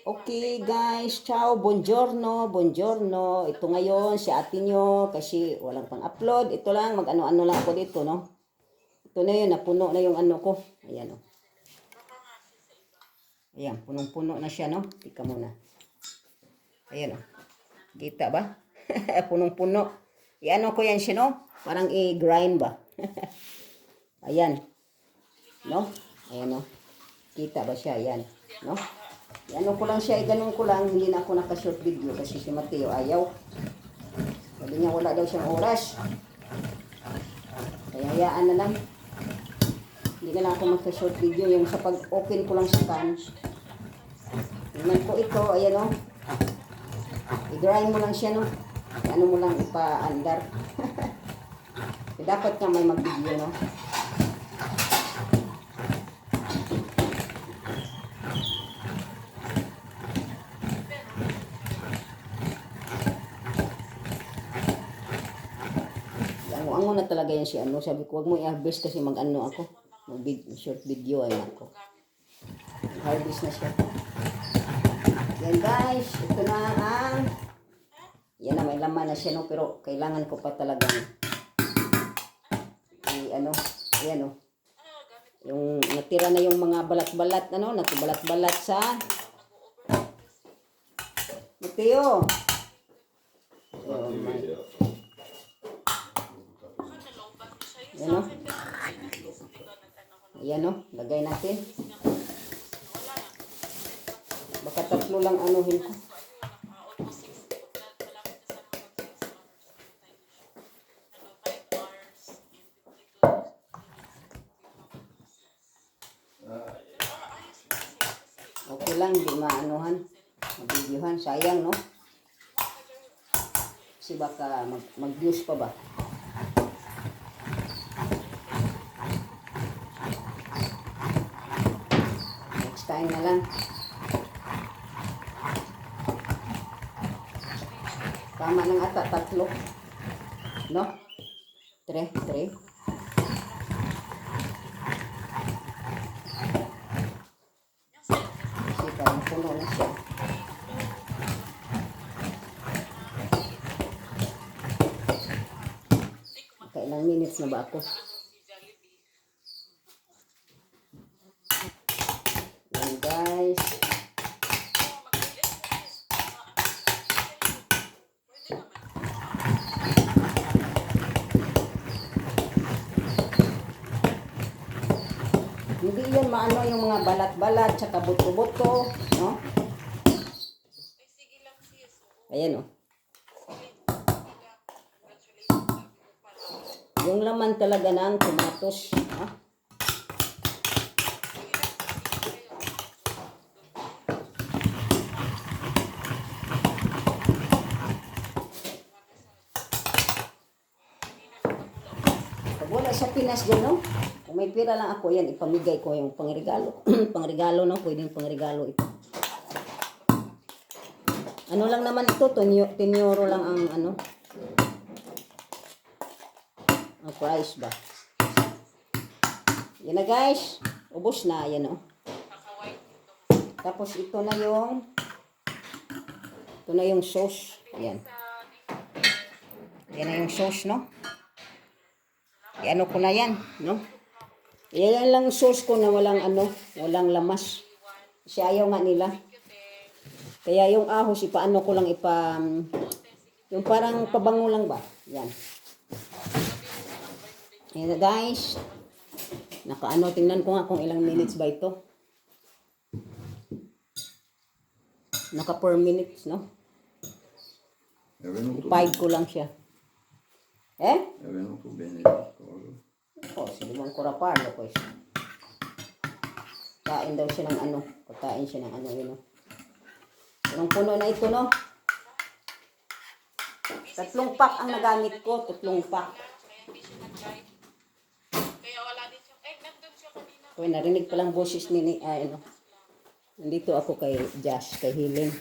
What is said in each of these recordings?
Okay guys, ciao, buongiorno, buongiorno. Ito ngayon si ate nyo kasi walang pang-upload. Ito lang, mag-ano-ano lang ako dito, no? Ito na yun, napuno na yung ano ko. Ayan, oh. Ayan, punong-puno na siya, no? Tika muna. Ayan, oh. Kita ba? Punong-puno. I-ano ko yan siya, no? Parang i-grind ba? Ayan. No? Ayan, no? Kita ba siya? Ayan. No? Ano ko lang siya, ganun ko lang, hindi na ako naka-short video kasi si Mateo ayaw. Sabi niya wala daw siyang oras. Kaya hayaan na lang. Hindi na lang ako magka-short video, yung sa pag-open ko lang sa can. Tingnan ko ito, ayan o. I-dry mo lang siya, no? Ano mo lang ipa-andar. Dapat nga may mag-video, no? Ano na talaga yan si ano. Sabi ko, wag mo i-harvest kasi mag-ano ako. Short video ay ako. Harvest na siya. Yan guys, ito na ang yan na, may laman na siya, no? Pero kailangan ko pa talagang ano, ayan, no? Yung natira na yung mga balat-balat, ano, nagbalat-balat sa Mateo. Ayan, no? Ayan, no? Lagay natin. Baka tatlo lang anuhin ko. Okay lang, di maanuhan. Mabidyohan. Sayang, no? Kasi baka mag-views pa ba? Next time na lang. Tama ng ata, tatlo. No? Tre. Kasi parang puno na siya. Kailang minutes na ba ako? Yan guys. Hindi yan maano yung mga balat-balat tsaka buto-buto, no? Ayan, oh. Yung laman talaga ng tomatos, ha? Pag wala sa Pinas dyan, no? Kung may pira lang ako, yan, ipamigay ko yung pangregalo. Pangregalo, no? Pwedeng pangregalo ito. Ano lang naman ito, 10 euro lang ang ano. Ang price ba? Yan na guys. Ubos na, yan o. Tapos ito na yung sauce. Ayan. Yan na yung sauce, no? Iano ko na yan, no? Yan lang sauce ko na walang ano, walang lamas. Kasi ayaw nga nila. Kaya yung ahos, ipaano ko lang yung parang pabango lang ba? Yan. Ayan na guys. Nakaano, tingnan ko nga kung ilang minutes ba ito. Naka 4 minutes, no? 5 ko lang siya. Eh? È venuto bene il coso. Oh, sinuwang ko rapar, no, pues. Kain daw siya ng ano. Kakain siya ng ano, yun, no? Punong-puno na ito, no? 3 pack ang nagamit ko. 3 pack. Okay, narinig pa lang boses ni ano. Nandito ako kay Josh, kay Helen.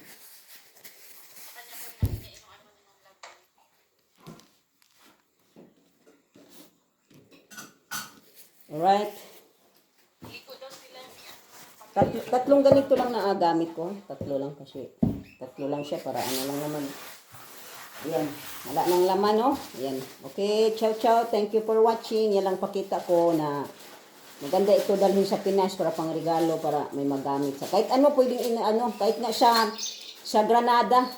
Alright. Tatlong ganito lang na gamit ko. Tatlo lang kasi. Tatlo lang siya para ano lang naman. Ayan. Wala nang laman, no? Ayan. Okay, ciao, ciao. Thank you for watching. Yan lang pakita ko na maganda ito dalhin sa Pinas para pang regalo para may magamit sa. Kahit ano pwedeng kahit nga sa Granada.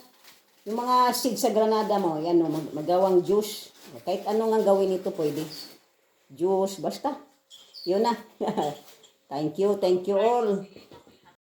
Yung mga seed sa Granada mo, yan no, magawang juice. Kahit ano nga gawin ito pwede. Juice, basta. Yun na. Thank you all.